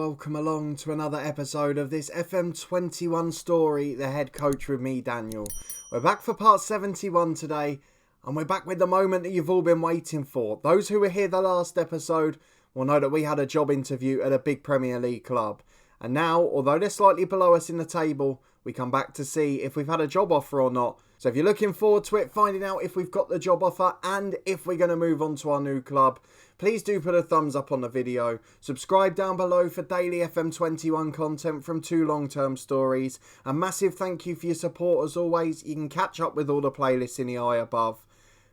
welcome along to another episode of this FM21 story, The Head Coach with me, Daniel. We're back for part 71 today, and we're back with the moment that you've all been waiting for. Those who were here the last episode will know that we had a job interview at a big Premier League club. And now, although they're slightly below us in the table, we come back to see if we've had a job offer or not. So if you're looking forward to it, finding out if we've got the job offer and if we're going to move on to our new club, please do put a thumbs up on the video. Subscribe down below for daily FM21 content from two long-term stories. A massive thank you for your support as always. You can catch up with all the playlists in the eye above.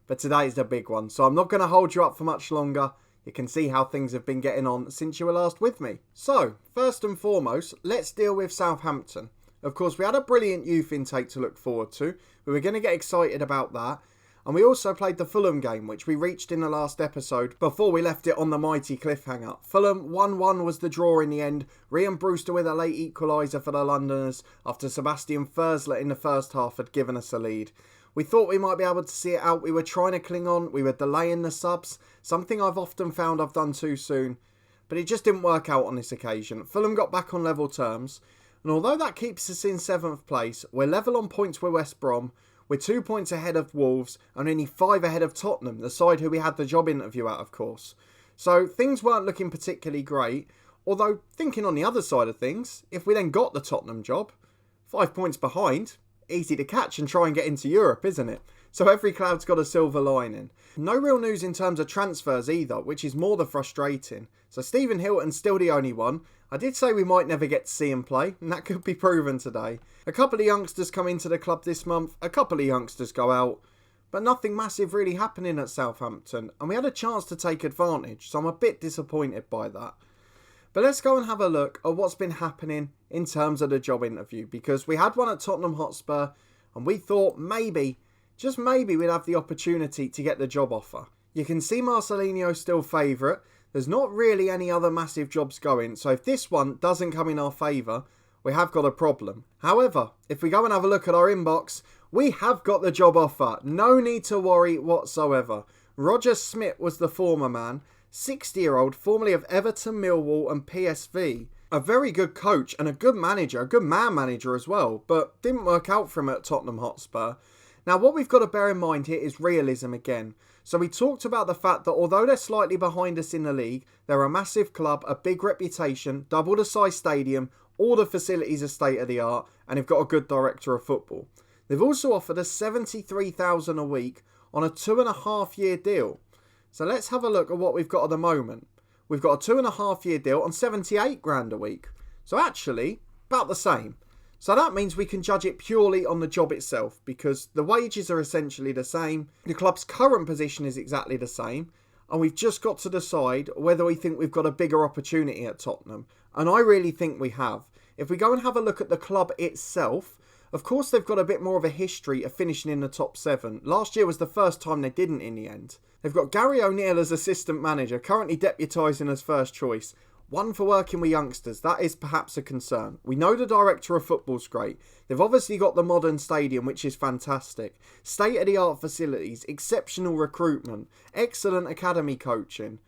But today's the big one, so I'm not going to hold you up for much longer. You can see how things have been getting on since you were last with me. So, first and foremost, let's deal with Southampton. Of course, we had a brilliant youth intake to look forward to. We were going to get excited about that. And we also played the Fulham game, which we reached in the last episode before we left it on the mighty cliffhanger. Fulham 1-1 was the draw in the end. Ryan Brewster with a late equaliser for the Londoners after Sebastian Forsler in the first half had given us a lead. We thought we might be able to see it out. We were trying to cling on. We were delaying the subs, something I've often found I've done too soon. But it just didn't work out on this occasion. Fulham got back on level terms. And although that keeps us in 7th place, we're level on points with West Brom. We're 2 points ahead of Wolves and only 5 ahead of Tottenham, the side who we had the job interview at, of course. So things weren't looking particularly great. Although, thinking on the other side of things, if we then got the Tottenham job, 5 points behind, easy to catch and try and get into Europe, isn't it? So every cloud's got a silver lining. No real news in terms of transfers either, which is more than frustrating. So Stephen Hilton's still the only one. I did say we might never get to see him play, and that could be proven today. A couple of youngsters come into the club this month, a couple of youngsters go out, but nothing massive really happening at Southampton, and we had a chance to take advantage, so I'm a bit disappointed by that. But let's go and have a look at what's been happening in terms of the job interview, because we had one at Tottenham Hotspur, and we thought maybe, just maybe, we'd have the opportunity to get the job offer. You can see Marcelinho still favourite. There's not really any other massive jobs going, so if this one doesn't come in our favour, we have got a problem. However, if we go and have a look at our inbox, we have got the job offer. No need to worry whatsoever. Roger Smith was the former man, 60-year-old, formerly of Everton, Millwall and PSV. A very good coach and a good manager, a good man manager as well, but didn't work out for him at Tottenham Hotspur. Now what we've got to bear in mind here is realism again. So we talked about the fact that although they're slightly behind us in the league, they're a massive club, a big reputation, double the size stadium, all the facilities are state of the art, and they've got a good director of football. They've also offered us $73,000 a week on a 2.5-year deal. So let's have a look at what we've got at the moment. We've got a 2.5-year deal on $78,000 a week. So actually, about the same. So that means we can judge it purely on the job itself because the wages are essentially the same, the club's current position is exactly the same, and we've just got to decide whether we think we've got a bigger opportunity at Tottenham. And I really think we have. If we go and have a look at the club itself, of course they've got a bit more of a history of finishing in the top 7. Last year was the first time they didn't in the end. They've got Gary O'Neill as assistant manager, currently deputising as first choice. One for working with youngsters, that is perhaps a concern. We know the director of football's great. They've obviously got the modern stadium, which is fantastic. State-of-the-art facilities, exceptional recruitment, excellent academy coaching.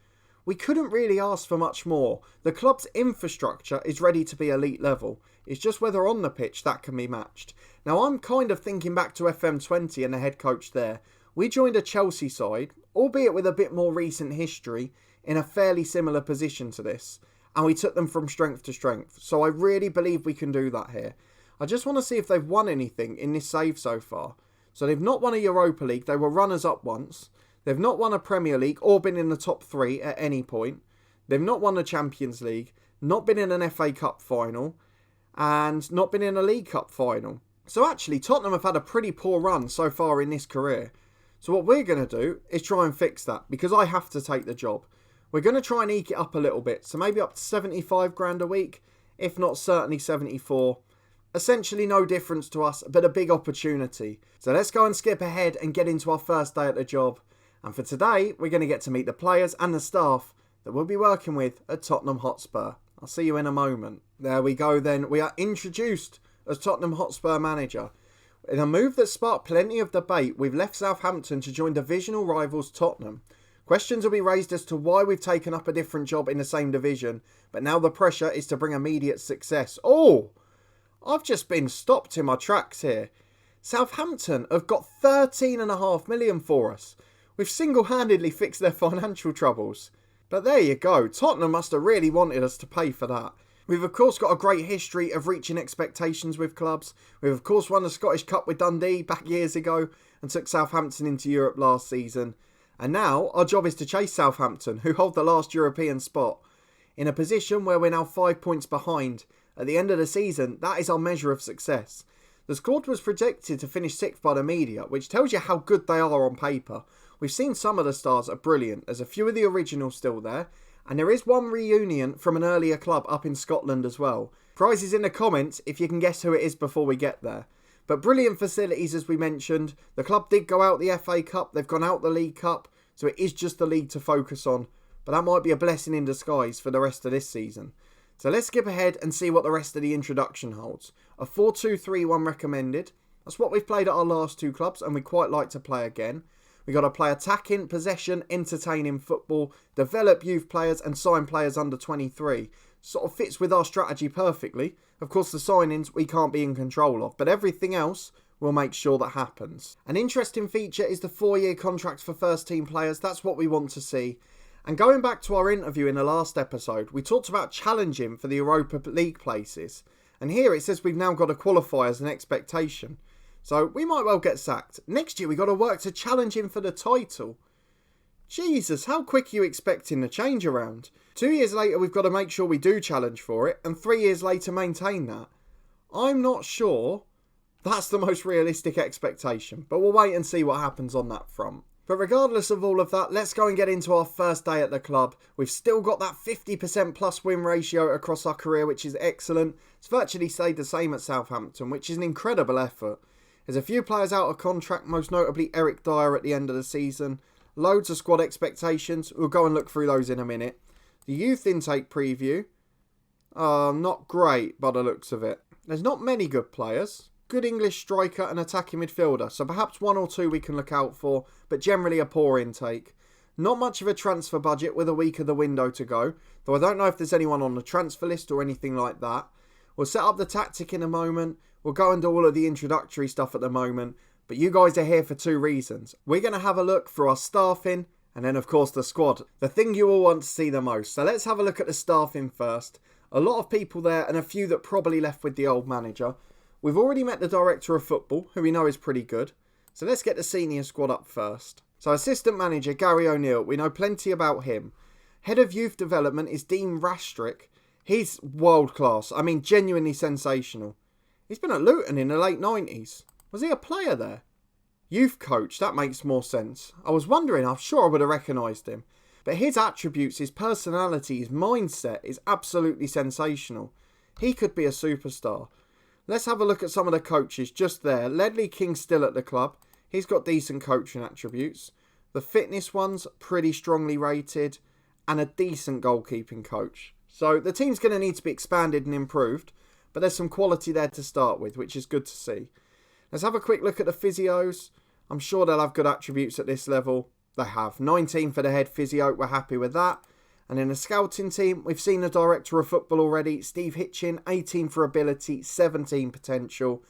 We couldn't really ask for much more. The club's infrastructure is ready to be elite level. It's just whether on the pitch that can be matched. Now I'm kind of thinking back to FM20 and the head coach there. We joined a Chelsea side, albeit with a bit more recent history, in a fairly similar position to this. And we took them from strength to strength. So I really believe we can do that here. I just want to see if they've won anything in this save so far. So they've not won a Europa League. They were runners-up once. They've not won a Premier League or been in the top 3 at any point. They've not won the Champions League, not been in an FA Cup final, and not been in a League Cup final. So actually, Tottenham have had a pretty poor run so far in this career. So what we're going to do is try and fix that because I have to take the job. We're going to try and eke it up a little bit, so maybe up to $75,000 a week, if not certainly 74. Essentially no difference to us, but a big opportunity. So let's go and skip ahead and get into our first day at the job. And for today, we're going to get to meet the players and the staff that we'll be working with at Tottenham Hotspur. I'll see you in a moment. There we go then. We are introduced as Tottenham Hotspur manager. In a move that sparked plenty of debate, we've left Southampton to join divisional rivals Tottenham. Questions will be raised as to why we've taken up a different job in the same division, but now the pressure is to bring immediate success. Oh, I've just been stopped in my tracks here. Southampton have got 13.5 million for us. We've single-handedly fixed their financial troubles. But there you go, Tottenham must have really wanted us to pay for that. We've of course got a great history of reaching expectations with clubs. We've of course won the Scottish Cup with Dundee back years ago and took Southampton into Europe last season. And now our job is to chase Southampton, who hold the last European spot. In a position where we're now 5 points behind. At the end of the season, that is our measure of success. The squad was projected to finish 6th by the media, which tells you how good they are on paper. We've seen some of the stars are brilliant, there's a few of the originals still there, and there is one reunion from an earlier club up in Scotland as well. Prizes in the comments if you can guess who it is before we get there. But brilliant facilities as we mentioned. The club did go out the FA Cup, they've gone out the League Cup, so it is just the league to focus on. But that might be a blessing in disguise for the rest of this season. So let's skip ahead and see what the rest of the introduction holds. A 4-2-3-1 recommended. That's what we've played at our last two clubs and we quite like to play again. We've got to play attacking, possession, entertaining football, develop youth players and sign players under 23. Sort of fits with our strategy perfectly. Of course the signings we can't be in control of, but everything else we'll make sure that happens. An interesting feature is the 4-year contracts for first team players. That's what we want to see. And going back to our interview in the last episode, we talked about challenging for the Europa League places. And here it says we've now got to qualify as an expectation. So we might well get sacked. Next year we got to work to challenge him for the title. Jesus, how quick are you expecting the change around? 2 years later we've got to make sure we do challenge for it. And 3 years later maintain that. I'm not sure that's the most realistic expectation. But we'll wait and see what happens on that front. But regardless of all of that, let's go and get into our first day at the club. We've still got that 50% plus win ratio across our career, which is excellent. It's virtually stayed the same at Southampton, which is an incredible effort. There's a few players out of contract, most notably Eric Dyer at the end of the season. Loads of squad expectations. We'll go and look through those in a minute. The youth intake preview. Not great by the looks of it. There's not many good players. Good English striker and attacking midfielder, so perhaps 1 or 2 we can look out for, but generally a poor intake. Not much of a transfer budget with a week of the window to go, though I don't know if there's anyone on the transfer list or anything like that. We'll set up the tactic in a moment, we'll go and do all of the introductory stuff at the moment, but you guys are here for 2 reasons. We're going to have a look through our staffing, and then of course the squad, the thing you all want to see the most. So let's have a look at the staffing first. A lot of people there and a few that probably left with the old manager. We've already met the director of football, who we know is pretty good. So let's get the senior squad up first. So assistant manager Gary O'Neill, we know plenty about him. Head of youth development is Dean Rastrick. He's world class. I mean, genuinely sensational. He's been at Luton in the late 90s. Was he a player there? Youth coach, that makes more sense. I was wondering, I'm sure I would have recognised him. But his attributes, his personality, his mindset is absolutely sensational. He could be a superstar. Let's have a look at some of the coaches just there. Ledley King's still at the club. He's got decent coaching attributes. The fitness one's pretty strongly rated. And a decent goalkeeping coach. So the team's going to need to be expanded and improved. But there's some quality there to start with, which is good to see. Let's have a quick look at the physios. I'm sure they'll have good attributes at this level. They have. 19 for the head physio. We're happy with that. And in the scouting team, we've seen the director of football already, Steve Hitchin, 18 for ability, 17 potential.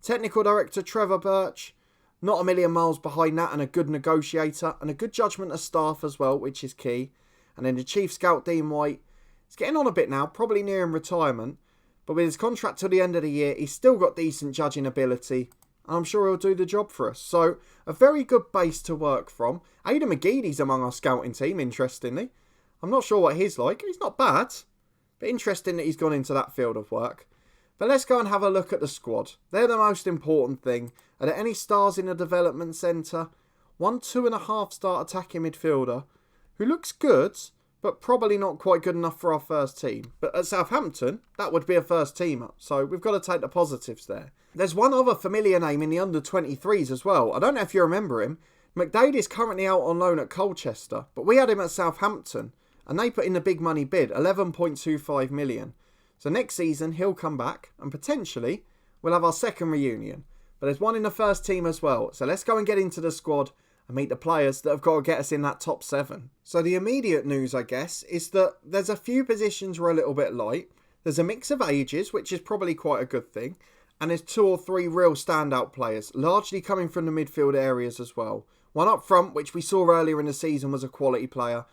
Technical director Trevor Birch, not a million miles behind that and a good negotiator and a good judgment of staff as well, which is key. And then the chief scout Dean White, he's getting on a bit now, probably nearing retirement. But with his contract till the end of the year, he's still got decent judging ability. And I'm sure he'll do the job for us. So a very good base to work from. Aidan McGeady's among our scouting team, interestingly. I'm not sure what he's like. He's not bad. But interesting that he's gone into that field of work. But let's go and have a look at the squad. They're the most important thing. Are there any stars in the development centre? 1 2.5 star attacking midfielder who looks good, but probably not quite good enough for our first team. But at Southampton, that would be a first teamer. So we've got to take the positives there. There's one other familiar name in the under-23s as well. I don't know if you remember him. McDade is currently out on loan at Colchester, but we had him at Southampton. And they put in the big money bid, 11.25 million. So next season, he'll come back and potentially we'll have our second reunion. But there's one in the first team as well. So let's go and get into the squad and meet the players that have got to get us in that top 7. So the immediate news, I guess, is that there's a few positions we're a little bit light. There's a mix of ages, which is probably quite a good thing. And there's 2 or 3 real standout players, largely coming from the midfield areas as well. One up front, which we saw earlier in the season, was a quality player.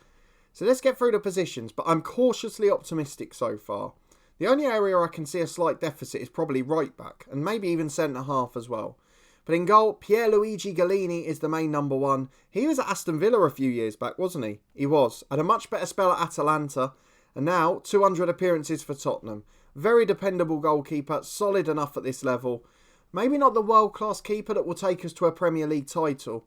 So let's get through the positions, but I'm cautiously optimistic so far. The only area I can see a slight deficit is probably right back, and maybe even centre half as well. But in goal, Pierluigi Gallini is the main number 1. He was at Aston Villa a few years back, wasn't he? He was. Had a much better spell at Atalanta, and now 200 appearances for Tottenham. Very dependable goalkeeper, solid enough at this level. Maybe not the world-class keeper that will take us to a Premier League title,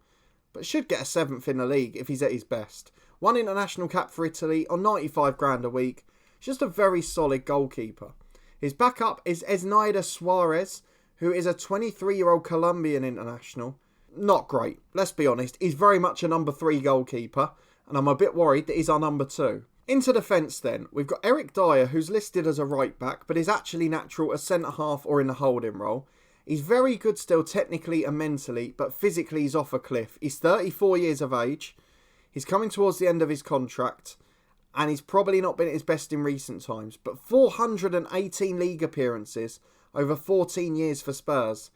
but should get a 7th in the league if he's at his best. 1 international cap for Italy on 95 grand a week. Just a very solid goalkeeper. His backup is Esnaida Suarez, who is a 23-year-old Colombian international. Not great, let's be honest. He's very much a number 3 goalkeeper, and I'm a bit worried that he's our number 2. Into defence then, we've got Eric Dyer, who's listed as a right back, but is actually natural as centre half or in the holding role. He's very good still technically and mentally, but physically he's off a cliff. He's 34 years of age, he's coming towards the end of his contract, and he's probably not been at his best in recent times, but 418 league appearances over 14 years for Spurs.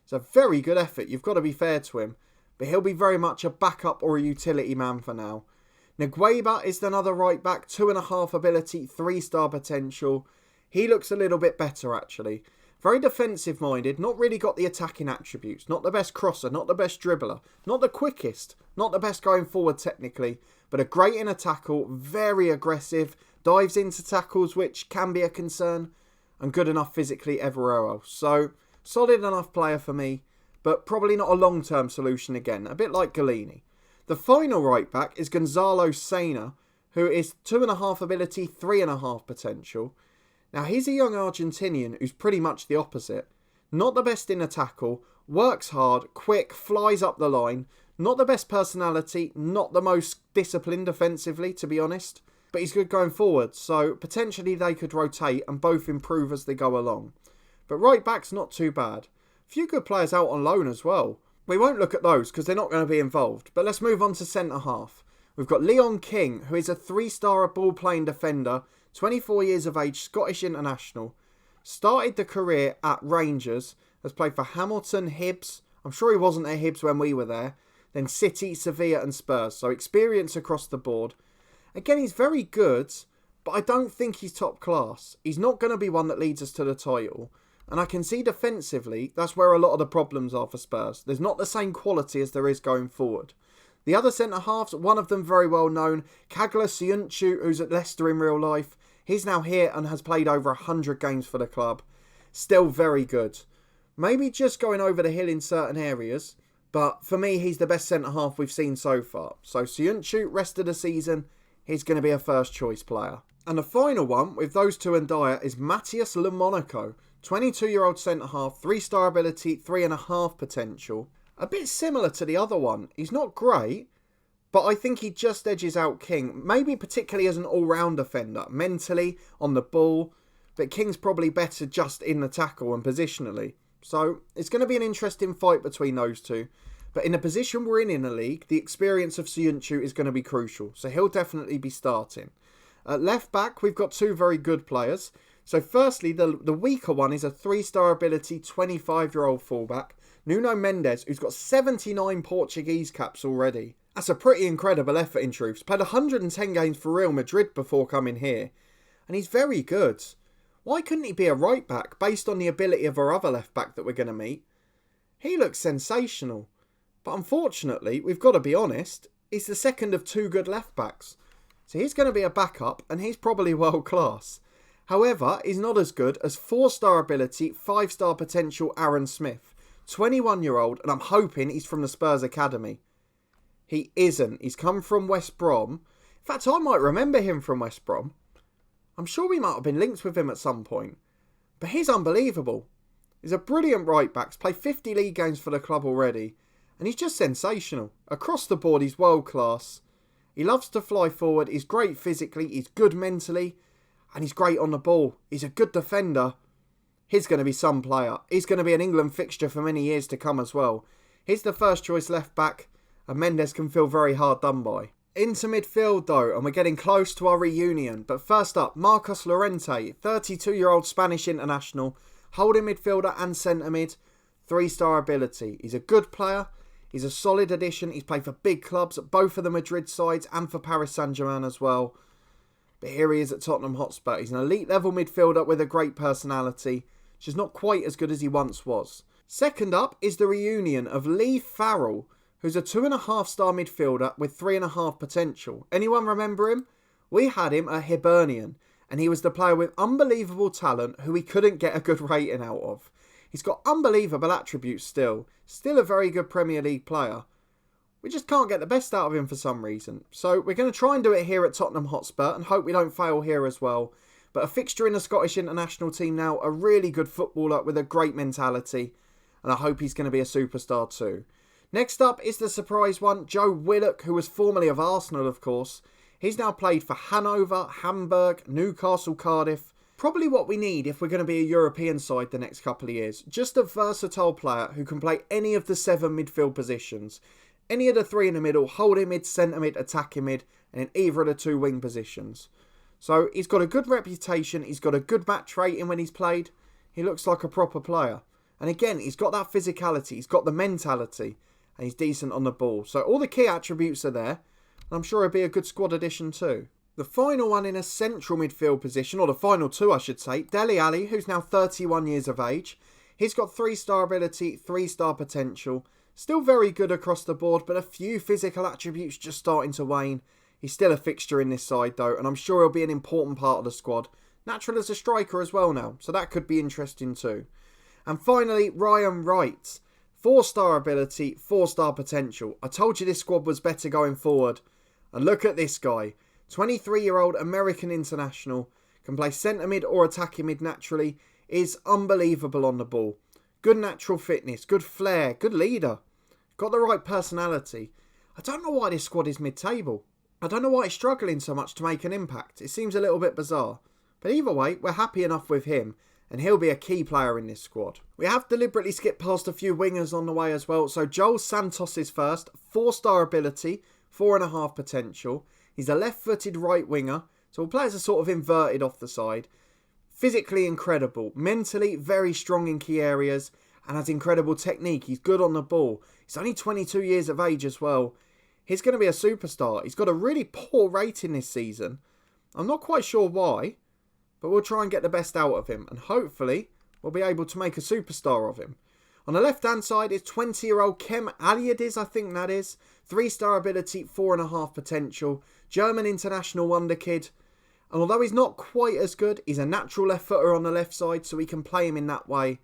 It's a very good effort, you've got to be fair to him, but he'll be very much a backup or a utility man for now. Ngueba is another right back, 2.5 ability, 3-star potential. He looks a little bit better actually. Very defensive minded, not really got the attacking attributes. Not the best crosser, not the best dribbler, not the quickest, not the best going forward technically, but a great in a tackle, very aggressive, dives into tackles which can be a concern, and good enough physically everywhere else. So, solid enough player for me, but probably not a long-term solution again, a bit like Gallini. The final right back is Gonzalo Sena, who is 2.5 ability, 3.5 potential. Now he's a young Argentinian who's pretty much the opposite. Not the best in a tackle, works hard, quick, flies up the line. Not the best personality, not the most disciplined defensively to be honest. But he's good going forward, so potentially they could rotate and both improve as they go along. But right back's not too bad. A few good players out on loan as well. We won't look at those because they're not going to be involved. But let's move on to centre half. We've got Leon King, who is a 3-star ball-playing defender, 24 years of age, Scottish international. Started the career at Rangers, has played for Hamilton, Hibs. I'm sure he wasn't at Hibs when we were there. Then City, Sevilla and Spurs. So experience across the board. Again, he's very good, but I don't think he's top class. He's not going to be one that leads us to the title. And I can see defensively, that's where a lot of the problems are for Spurs. There's not the same quality as there is going forward. The other centre-halves, one of them very well known, Kagla Siunchu, who's at Leicester in real life. He's now here and has played over 100 games for the club. Still very good. Maybe just going over the hill in certain areas, but for me, he's the best centre-half we've seen so far. So Siunchu, rest of the season, he's going to be a first-choice player. And the final one, with those two and Dyer, is Matthias Lemonaco. 22-year-old centre-half, 3-star ability, 3.5 potential. A bit similar to the other one. He's not great, but I think he just edges out King. Maybe particularly as an all-round defender. Mentally, on the ball. But King's probably better just in the tackle and positionally. So, it's going to be an interesting fight between those two. But in the position we're in the league, the experience of Siunchu is going to be crucial. So he'll definitely be starting. At left back, we've got 2 very good players. So firstly, the weaker one is a 3-star ability, 25-year-old fullback, Nuno Mendes, who's got 79 Portuguese caps already. That's a pretty incredible effort in truth. He's played 110 games for Real Madrid before coming here. And he's very good. Why couldn't he be a right back based on the ability of our other left back that we're going to meet? He looks sensational. But unfortunately, we've got to be honest, he's the second of 2 good left backs. So he's going to be a backup and he's probably world class. However, he's not as good as 4-star ability, 5-star potential Aaron Smith. 21-year-old, and I'm hoping he's from the Spurs Academy. He isn't. He's come from West Brom. In fact, I might remember him from West Brom. I'm sure we might have been linked with him at some point. But he's unbelievable. He's a brilliant right back. He's played 50 league games for the club already. And he's just sensational. Across the board, he's world class. He loves to fly forward. He's great physically. He's good mentally. And he's great on the ball. He's a good defender. He's going to be some player. He's going to be an England fixture for many years to come as well. He's the first choice left back. and Mendes can feel very hard done by. Into midfield though, and we're getting close to our reunion. But first up, Marcos Llorente, 32-year-old Spanish international, holding midfielder and centre mid, 3-star ability. He's a good player, he's a solid addition, he's played for big clubs, both of the Madrid sides and for Paris Saint-Germain as well. But here he is at Tottenham Hotspur. He's an elite level midfielder with a great personality, just not quite as good as he once was. Second up is the reunion of Lee Farrell, who's a 2.5-star midfielder with 3.5 potential. Anyone remember him? We had him at Hibernian, and he was the player with unbelievable talent who we couldn't get a good rating out of. He's got unbelievable attributes still a very good Premier League player. We just can't get the best out of him for some reason. So we're going to try and do it here at Tottenham Hotspur and hope we don't fail here as well. But a fixture in the Scottish international team now, a really good footballer with a great mentality, and I hope he's going to be a superstar too. Next up is the surprise one, Joe Willock, who was formerly of Arsenal of course. He's now played for Hanover, Hamburg, Newcastle, Cardiff. Probably what we need if we're going to be a European side the next couple of years. Just a versatile player who can play any of the 7 midfield positions. Any of the 3 in the middle, holding mid, centre mid, attacking mid, and in either of the 2 wing positions. So he's got a good reputation, he's got a good match rating when he's played. He looks like a proper player. And again, he's got that physicality, he's got the mentality, and he's decent on the ball. So all the key attributes are there, and I'm sure he'll be a good squad addition too. The final one in a central midfield position, or the final 2 I should say, Dele Alli, who's now 31 years of age. He's got 3-star ability, 3-star potential. Still very good across the board, but a few physical attributes just starting to wane. He's still a fixture in this side though, and I'm sure he'll be an important part of the squad. Natural as a striker as well now, so that could be interesting too. And finally, Ryan Wright. 4-star ability, 4-star potential. I told you this squad was better going forward. And look at this guy. 23-year-old American international, can play centre mid or attacking mid naturally, is unbelievable on the ball. Good natural fitness, good flair, good leader. Got the right personality. I don't know why this squad is mid-table. I don't know why he's struggling so much to make an impact. It seems a little bit bizarre. But either way, we're happy enough with him, and he'll be a key player in this squad. We have deliberately skipped past a few wingers on the way as well. So Joel Santos is first, 4-star ability, 4.5 potential. He's a left-footed right winger, so we'll play as a sort of inverted off the side. Physically incredible, mentally very strong in key areas, and has incredible technique. He's good on the ball. He's only 22 years of age as well. He's going to be a superstar. He's got a really poor rating this season. I'm not quite sure why, but we'll try and get the best out of him, and hopefully we'll be able to make a superstar of him. On the left-hand side is 20-year-old Kem Aliadiz, I think that is. 3-star ability, 4.5 potential. German international wonder kid. And although he's not quite as good, he's a natural left footer on the left side, so we can play him in that way.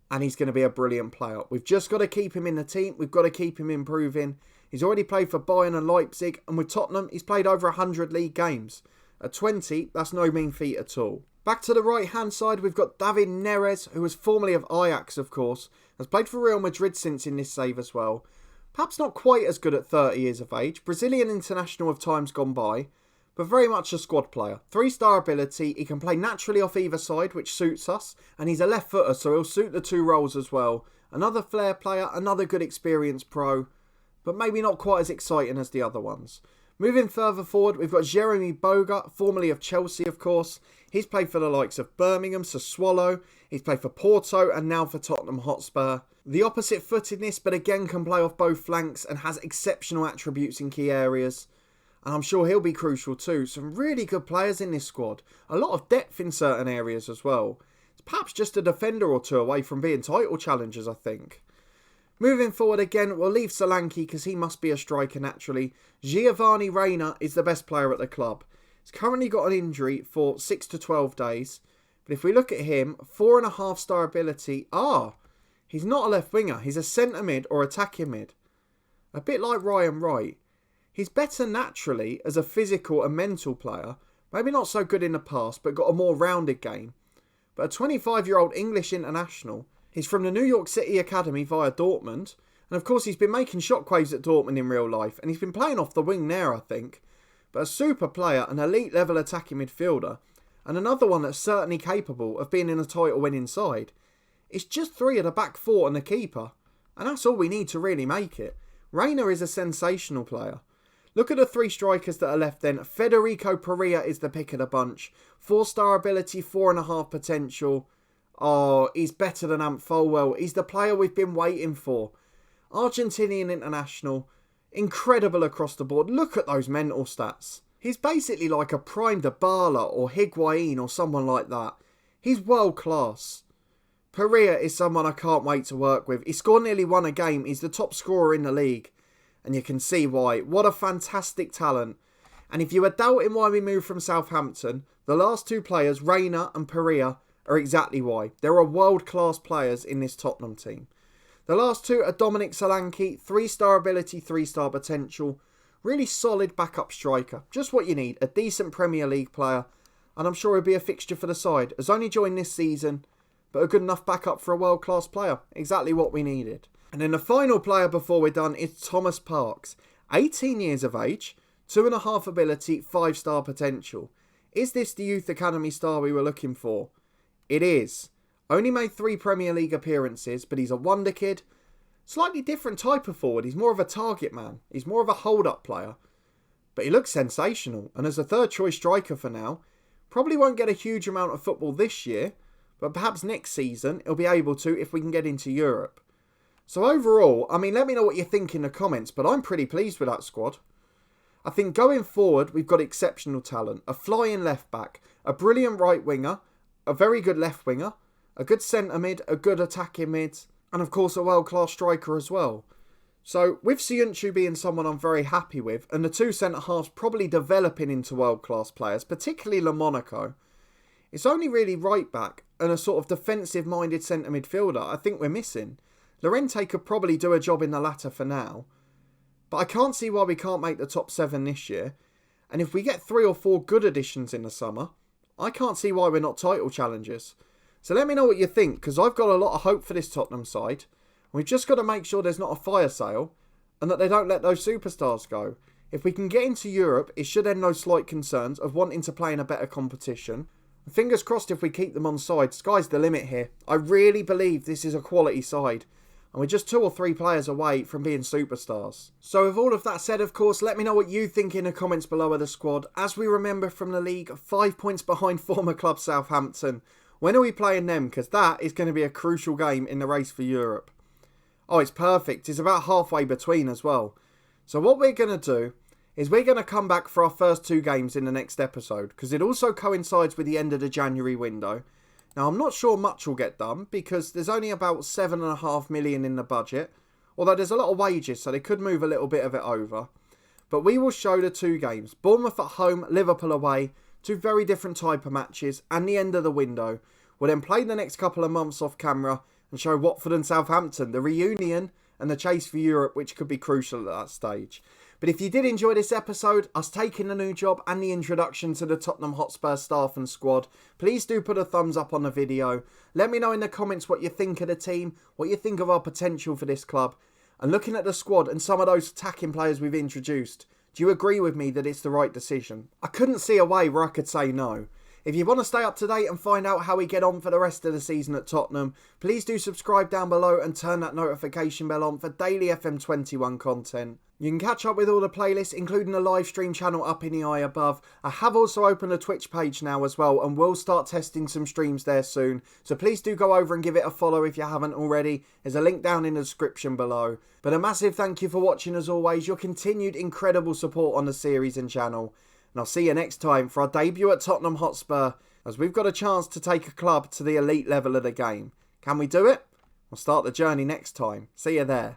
And he's going to be a brilliant player. We've just got to keep him in the team. We've got to keep him improving. He's already played for Bayern and Leipzig. And with Tottenham, he's played over 100 league games. At 20, that's no mean feat at all. Back to the right-hand side, we've got David Neres, who was formerly of Ajax, of course. Has played for Real Madrid since in this save as well. Perhaps not quite as good at 30 years of age. Brazilian international of times gone by, but very much a squad player. 3-star ability, he can play naturally off either side, which suits us, and he's a left footer, so he'll suit the 2 roles as well. Another flair player, another good experienced pro, but maybe not quite as exciting as the other ones. Moving further forward, we've got Jeremy Boga, formerly of Chelsea, of course. He's played for the likes of Birmingham, Sassuolo. He's played for Porto and now for Tottenham Hotspur. The opposite footedness, but again can play off both flanks and has exceptional attributes in key areas. And I'm sure he'll be crucial too. Some really good players in this squad. A lot of depth in certain areas as well. It's perhaps just a defender or 2 away from being title challengers, I think. Moving forward again, we'll leave Solanke because he must be a striker naturally. Giovanni Reina is the best player at the club. He's currently got an injury for 6 to 12 days. But if we look at him, 4.5-star ability. He's not a left winger. He's a centre mid or attacking mid. A bit like Ryan Wright. He's better naturally as a physical and mental player. Maybe not so good in the past, but got a more rounded game. But a 25-year-old English international. He's from the New York City Academy via Dortmund. And of course he's been making shockwaves at Dortmund in real life. And he's been playing off the wing there, I think. But a super player, an elite level attacking midfielder. And another one that's certainly capable of being in a title winning side. It's just 3 at the back 4 and the keeper. And that's all we need to really make it. Reina is a sensational player. Look at the 3 strikers that are left then. Federico Perea is the pick of the bunch. 4-star ability, 4.5 potential. Oh, he's better than Ant Folwell. He's the player we've been waiting for. Argentinian international. Incredible across the board. Look at those mental stats. He's basically like a prime Dybala or Higuain or someone like that. He's world class. Perea is someone I can't wait to work with. He scored nearly 1 a game. He's the top scorer in the league. And you can see why. What a fantastic talent. And if you were doubting why we moved from Southampton, the last 2 players, Reina and Perea, are exactly why. There are world-class players in this Tottenham team. The last 2 are Dominic Solanke, 3-star ability, 3-star potential. Really solid backup striker. Just what you need. A decent Premier League player. And I'm sure he'll be a fixture for the side. Has only joined this season, but a good enough backup for a world-class player. Exactly what we needed. And then the final player before we're done is Thomas Parks. 18 years of age, 2.5 ability, 5-star potential. Is this the Youth Academy star we were looking for? It is. Only made 3 Premier League appearances, but he's a wonder kid. Slightly different type of forward. He's more of a target man. He's more of a hold-up player. But he looks sensational. And as a 3rd choice striker for now, probably won't get a huge amount of football this year, but perhaps next season he'll be able to if we can get into Europe. So overall, I mean, let me know what you think in the comments, but I'm pretty pleased with that squad. I think going forward, we've got exceptional talent. A flying left back, a brilliant right winger, a very good left winger, a good centre mid, a good attacking mid, and of course a world-class striker as well. So with Soyuncu being someone I'm very happy with, and the 2 centre-halves probably developing into world-class players, particularly LaMonaco, it's only really right back and a sort of defensive-minded centre midfielder I think we're missing. Llorente could probably do a job in the latter for now, but I can't see why we can't make the top 7 this year, and if we get 3 or 4 good additions in the summer, I can't see why we're not title challengers. So let me know what you think, because I've got a lot of hope for this Tottenham side. We've just got to make sure there's not a fire sale and that they don't let those superstars go. If we can get into Europe, it should end those slight concerns of wanting to play in a better competition. And fingers crossed if we keep them on side. Sky's the limit here. I really believe this is a quality side. And we're just 2 or 3 players away from being superstars. So with all of that said, of course, let me know what you think in the comments below of the squad. As we remember from the league, 5 points behind former club Southampton. When are we playing them? Because that is going to be a crucial game in the race for Europe. Oh, it's perfect. It's about halfway between as well. So what we're going to do is we're going to come back for our first 2 games in the next episode, because it also coincides with the end of the January window. Now, I'm not sure much will get done because there's only about 7.5 million in the budget, although there's a lot of wages, so they could move a little bit of it over. But we will show the 2 games. Bournemouth at home, Liverpool away, 2 very different type of matches, and the end of the window. We'll then play the next couple of months off camera and show Watford and Southampton, the reunion and the chase for Europe, which could be crucial at that stage. But if you did enjoy this episode, us taking the new job and the introduction to the Tottenham Hotspur staff and squad, please do put a thumbs up on the video. Let me know in the comments what you think of the team, what you think of our potential for this club. And looking at the squad and some of those attacking players we've introduced, do you agree with me that it's the right decision? I couldn't see a way where I could say no. If you want to stay up to date and find out how we get on for the rest of the season at Tottenham, please do subscribe down below and turn that notification bell on for daily FM21 content. You can catch up with all the playlists, including the live stream channel up in the eye above. I have also opened a Twitch page now as well, and will start testing some streams there soon. So please do go over and give it a follow if you haven't already. There's a link down in the description below. But a massive thank you for watching as always, your continued incredible support on the series and channel. And I'll see you next time for our debut at Tottenham Hotspur, as we've got a chance to take a club to the elite level of the game. Can we do it? We'll start the journey next time. See you there.